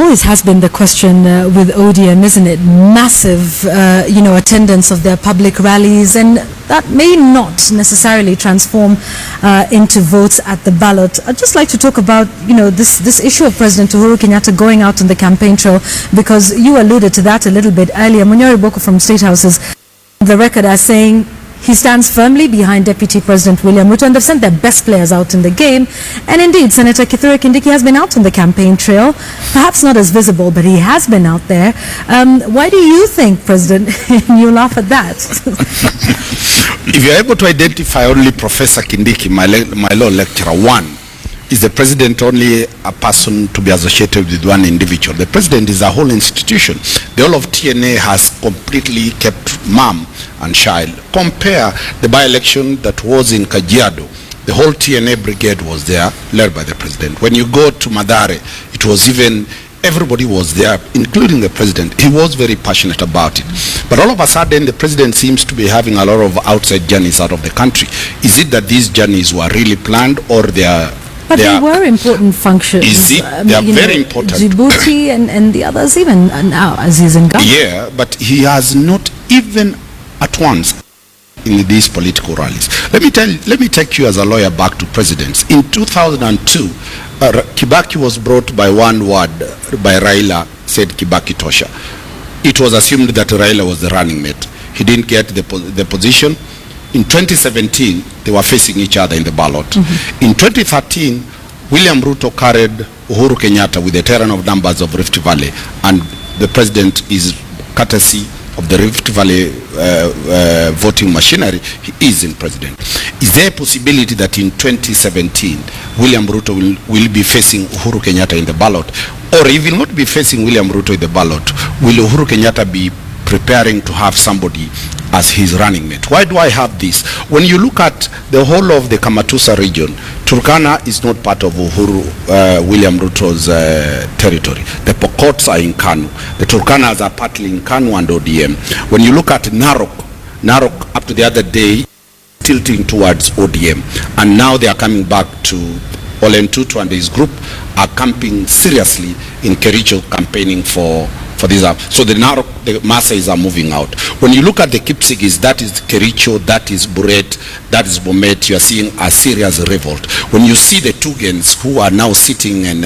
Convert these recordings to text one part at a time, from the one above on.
always has been the question with ODM, isn't it? Massive, attendance of their public rallies, and that may not necessarily transform into votes at the ballot. I'd just like to talk about, this issue of President Uhuru Kenyatta going out on the campaign trail, because you alluded to that a little bit earlier. Munyori Boko from State House is on the record as saying he stands firmly behind Deputy President William Ruto, and they've sent their best players out in the game. And indeed, Senator Kithure Kindiki has been out on the campaign trail, perhaps not as visible, but he has been out there. Why do you think, President, you laugh at that? If you're able to identify only Professor Kindiki, my law lecturer, one, is the president only a person to be associated with one individual? The president is a whole institution. The whole of TNA has completely kept mum and child. Compare the by-election that was in Kajiado. The whole TNA brigade was there, led by the president. When you go to Mathare, it was even, everybody was there, including the president. He was very passionate about it. But all of a sudden, the president seems to be having a lot of outside journeys out of the country. Is it that these journeys were really planned, or they are... But they were important functions. Is it? They are very important. Djibouti and the others, even now, as he's in Ghana. Yeah, but he has not even at once in these political rallies. Let me take you as a lawyer back to presidents. In 2002, Kibaki was brought by one word by Raila, said Kibaki Tosha. It was assumed that Raila was the running mate. He didn't get the position. In 2017, they were facing each other in the ballot. Mm-hmm. In 2013, William Ruto carried Uhuru Kenyatta with the terrain of numbers of Rift Valley, and the president is courtesy of the Rift Valley voting machinery. He is in president. Is there a possibility that in 2017, William Ruto will be facing Uhuru Kenyatta in the ballot? Or if he will not be facing William Ruto in the ballot, will Uhuru Kenyatta be preparing to have somebody as his running mate? Why do I have this? When you look at the whole of the Kamatusa region, Turkana is not part of William Ruto's territory. The Pokots are in Kanu. The Turkanas are partly in Kanu and ODM. When you look at Narok up to the other day, tilting towards ODM. And now they are coming back to Olen Tutu and his group are camping seriously in Kericho, campaigning for these. So the Maasais are moving out. When you look at the Kipsigis, that is Kericho, that is Buret, that is Bomet, you are seeing a serious revolt. When you see the Tugans who are now sitting in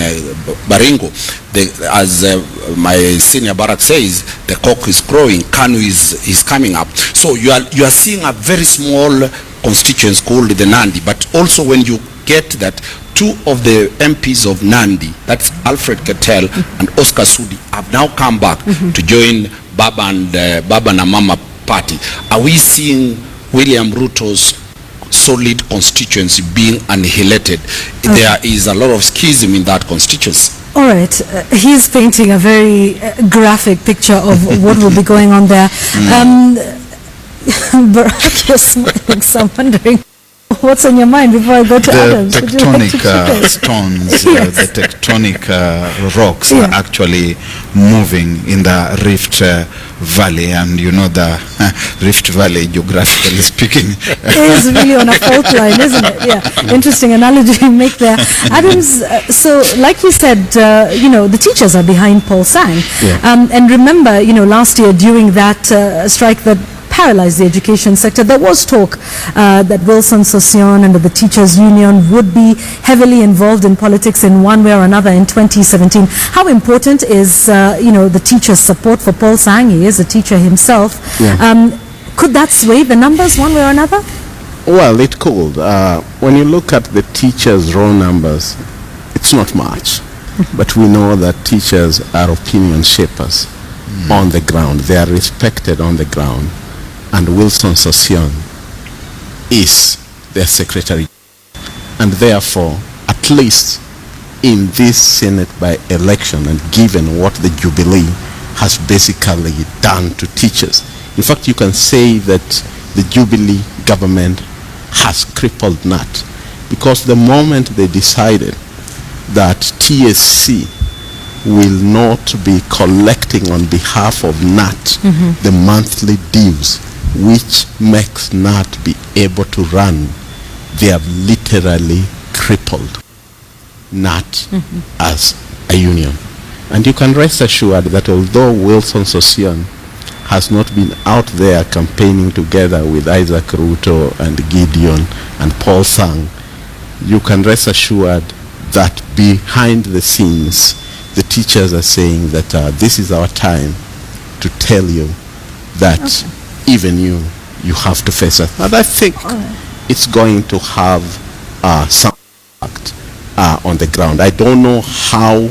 Baringo, as my senior Barak says, the cock is crowing, Kanu is coming up. So you are seeing a very small constituency called the Nandi. But also when you get that two of the MPs of Nandi, that's Alfred Ketel and Oscar Sudi, have now come back to join Baba and Mama party. Are we seeing William Ruto's solid constituency being annihilated? Okay. There is a lot of schism in that constituency. All right. He's painting a very graphic picture of what will be going on there. Barak, you're smiling, so I'm wondering what's on your mind before I go to Adams? The tectonic stones, yes. The tectonic rocks are actually moving in the Rift Valley, and you know the Rift Valley, geographically speaking, is really on a fault line, isn't it? Yeah, interesting analogy you make there, Adams. So, like you said, the teachers are behind Paul Sang, and remember, last year during that strike that paralyzed the education sector, there was talk that Wilson Sossion and the teachers union would be heavily involved in politics in one way or another in 2017. How important is the teachers' support for Paul Sang? He is a teacher himself. Could that sway the numbers one way or another? Well, it could. When you look at the teachers' raw numbers, it's not much, but we know that teachers are opinion shapers on the ground. They are respected on the ground. And Wilson Sossion is their secretary. And therefore, at least in this Senate by-election, and given what the Jubilee has basically done to teachers, in fact, you can say that the Jubilee government has crippled NAT, because the moment they decided that TSC will not be collecting on behalf of NAT the monthly dues, which makes NAT be able to run, they have literally crippled NAT as a union. And you can rest assured that although Wilson Sossion has not been out there campaigning together with Isaac Ruto and Gideon and Paul Sang, you can rest assured that behind the scenes, the teachers are saying that this is our time to tell you that even you have to face us. And I think it's going to have some impact on the ground. I don't know how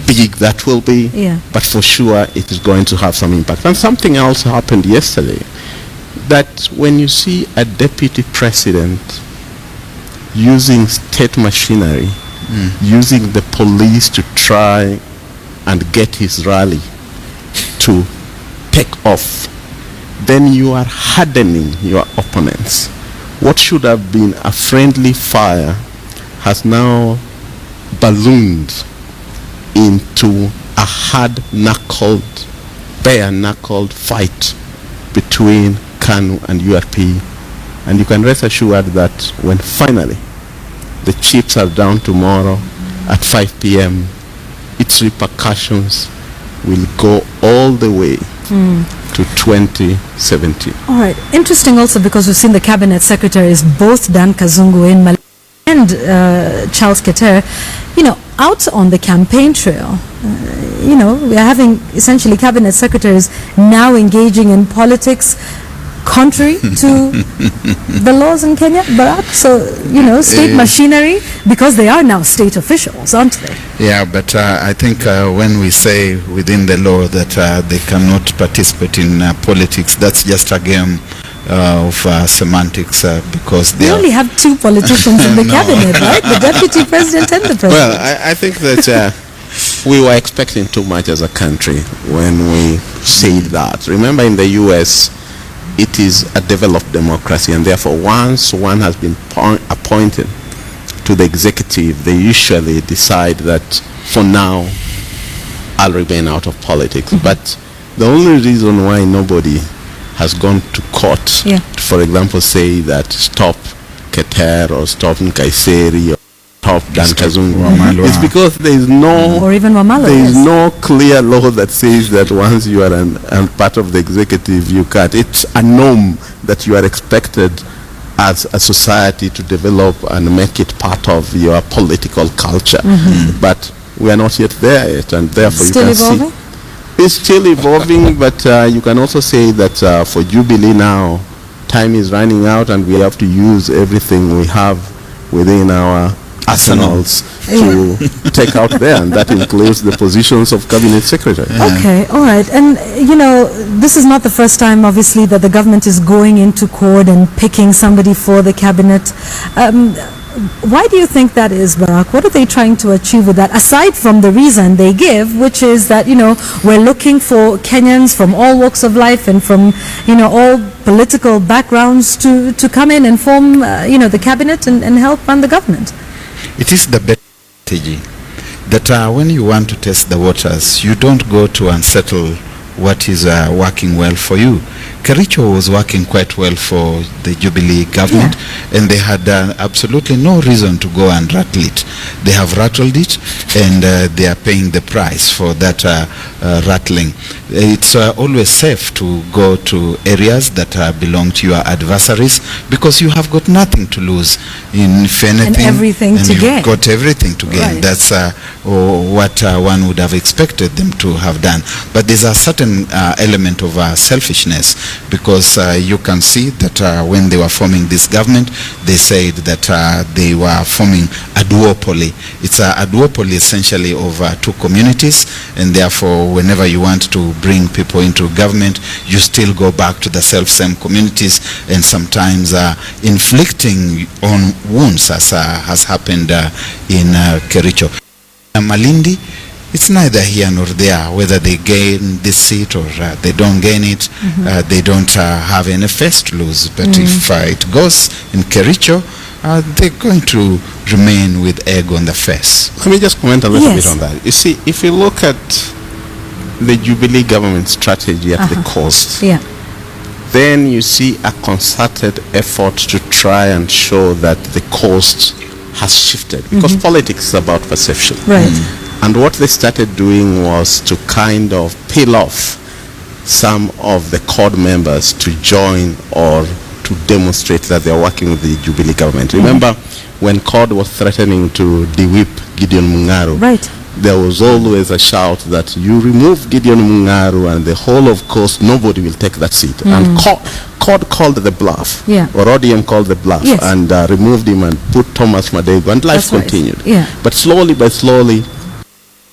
big that will be, but for sure it is going to have some impact. And something else happened yesterday, that when you see a deputy president using state machinery, using the police to try and get his rally to take off, then you are hardening your opponents. What should have been a friendly fire has now ballooned into a hard-knuckled, bare-knuckled fight between KANU and URP. And you can rest assured that when finally the chips are down tomorrow at 5 p.m., its repercussions will go all the way to 2017. All right. Interesting also, because we've seen the cabinet secretaries, both Dan Kazungu in Malindi and Charles Keter, out on the campaign trail. We are having essentially cabinet secretaries now engaging in politics contrary to the laws in Kenya, Barack. So, state machinery, because they are now state officials, aren't they? Yeah, but I think when we say within the law that they cannot participate in politics, that's just a game of semantics, because we only have two politicians in the cabinet, right? The deputy president and the president. Well, I think that we were expecting too much as a country when we said that. Remember, in the U.S., it is a developed democracy, and therefore once one has been appointed to the executive, they usually decide that for now I'll remain out of politics. But the only reason why nobody has gone to court, for example, say that stop Keter or stop Nkaiseri or stop Dan Kazungu, it's because there is no, or even Wamalo, there is no clear law that says that once you are an part of the executive, you can't. It's a norm that you are expected as a society to develop and make it part of your political culture. But we are not yet there yet, and therefore still you can evolving? see it's still evolving. But you can also say that for Jubilee now, time is running out, and we have to use everything we have within our arsenals to take out there, and that includes the positions of cabinet secretary. Okay, all right. And this is not the first time, obviously, that the government is going into court and picking somebody for the cabinet. Why do you think that is, Barack? What are they trying to achieve with that, aside from the reason they give, which is that we're looking for Kenyans from all walks of life and from all political backgrounds to come in and form the cabinet and help run the government? It is the best strategy that when you want to test the waters, you don't go to unsettle what is working well for you. Kericho was working quite well for the Jubilee government, and they had absolutely no reason to go and rattle it. They have rattled it, and they are paying the price for that rattling. It's always safe to go to areas that belong to your adversaries, because you have got nothing to lose. If anything, and everything to gain. You've got everything to gain. Right. That's what one would have expected them to have done. But there's a certain element of selfishness, because you can see that when they were forming this government, they said that they were forming a duopoly. It's a duopoly essentially of two communities, and therefore whenever you want to bring people into government, you still go back to the same communities, and sometimes inflicting on wounds, as has happened in Kericho. Malindi, it's neither here nor there whether they gain this seat or they don't gain it. They don't have any face to lose. But if it goes in Kericho, they're going to remain with egg on the face. Let me just comment a little bit on that. You see, if you look at the Jubilee government strategy at the coast, then you see a concerted effort to try and show that the coast has shifted because politics is about perception. Right. And what they started doing was to kind of peel off some of the CORD members to join or to demonstrate that they are working with the Jubilee government. Remember when CORD was threatening to de-whip Gideon Mung'aro? Right. There was always a shout that you remove Gideon Mung'aro and the whole of coast, nobody will take that seat. And CORD called the bluff, or ODM called the bluff, and removed him and put Thomas Madego, and life continued. But slowly by slowly,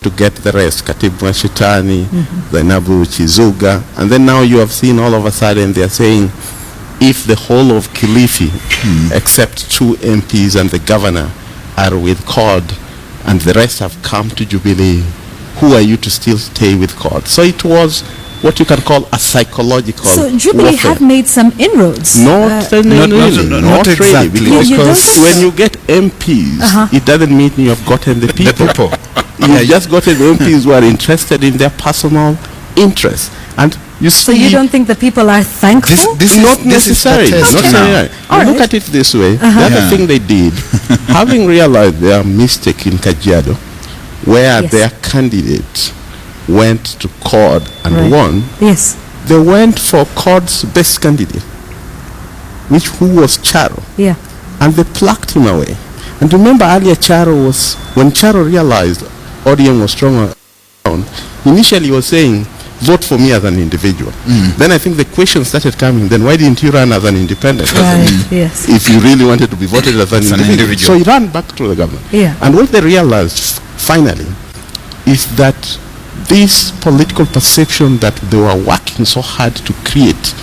to get the rest, Katibu Mwashitani, Zainabu Chizuga, and then now you have seen all of a sudden they are saying if the whole of Kilifi, except 2 MPs and the governor, are with CORD, and the rest have come to Jubilee, who are you to still stay with CORD? So it was what you can call a psychological So Jubilee warfare. have made some inroads. Not really, not exactly. really, because you when you get MPs, it doesn't mean you have gotten the people. You've just gotten MPs who are interested in their personal interests. And you see, So you don't think the people are thankful? This not necessarily. Look at it this way. The other thing they did, having realized their mistake in Kajiado, where their candidate went to CORD and won, they went for CORD's best candidate, who was Charo. And they plucked him away. And remember earlier Charo was, when Charo realized ODM was stronger, initially he was saying, vote for me as an individual. Then I think the question started coming, then why didn't you run as an independent? If you really wanted to be voted as an individual. So he ran back to the government. And what they realized finally is that this political perception that they were working so hard to create,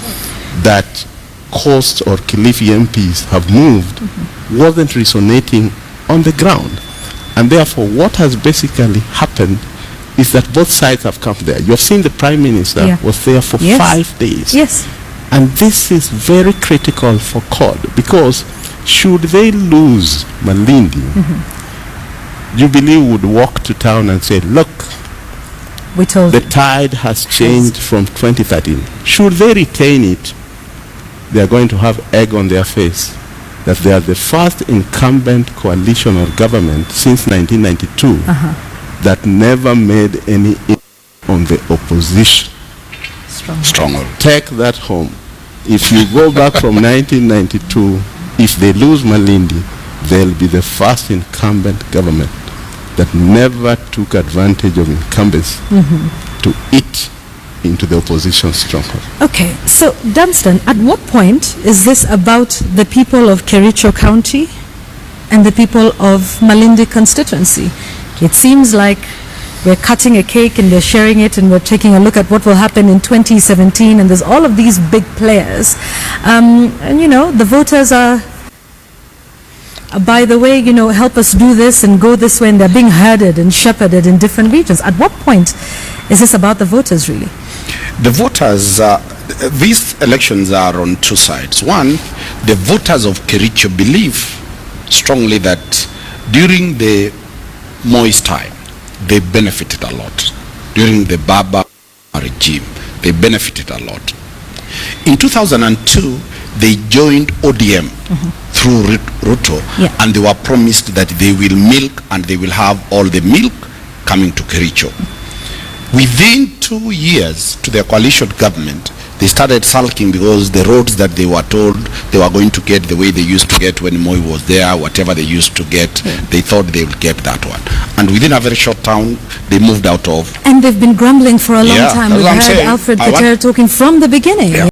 that Coast or Kilifi MPs have moved, wasn't resonating on the ground. And therefore what has basically happened is that both sides have come there. You have seen the Prime Minister was there for 5 days. And this is very critical for CORD, because should they lose Malindi, Jubilee would walk to town and say, look, the tide has changed from 2013. Should they retain it, they are going to have egg on their face that they are the first incumbent coalition or government since 1992 that never made any on the opposition. Stronghold. Take that home. If you go back from 1992, if they lose Malindi, they'll be the first incumbent government that never took advantage of incumbents to eat into the opposition stronghold. Okay, so Danstan, at what point is this about the people of Kericho County and the people of Malindi constituency? It seems like we're cutting a cake and we're sharing it and we're taking a look at what will happen in 2017, and there's all of these big players. And you know, the voters are, by the way, you know, help us do this and go this way, and they're being herded and shepherded in different regions. At what point is this about the voters really? The voters, these elections are on 2 sides. One, the voters of Kericho believe strongly that during the Moi's time, they benefited a lot. During the Baba regime, they benefited a lot. In 2002, they joined ODM through Ruto, and they were promised that they will milk and they will have all the milk coming to Kericho. Within 2 years to their coalition government, they started sulking because the roads that they were told they were going to get the way they used to get when Moi was there, whatever they used to get, they thought they would get that one. And within a very short time, they moved out of. And they've been grumbling for a long time. We've heard Alfred Katera talking from the beginning.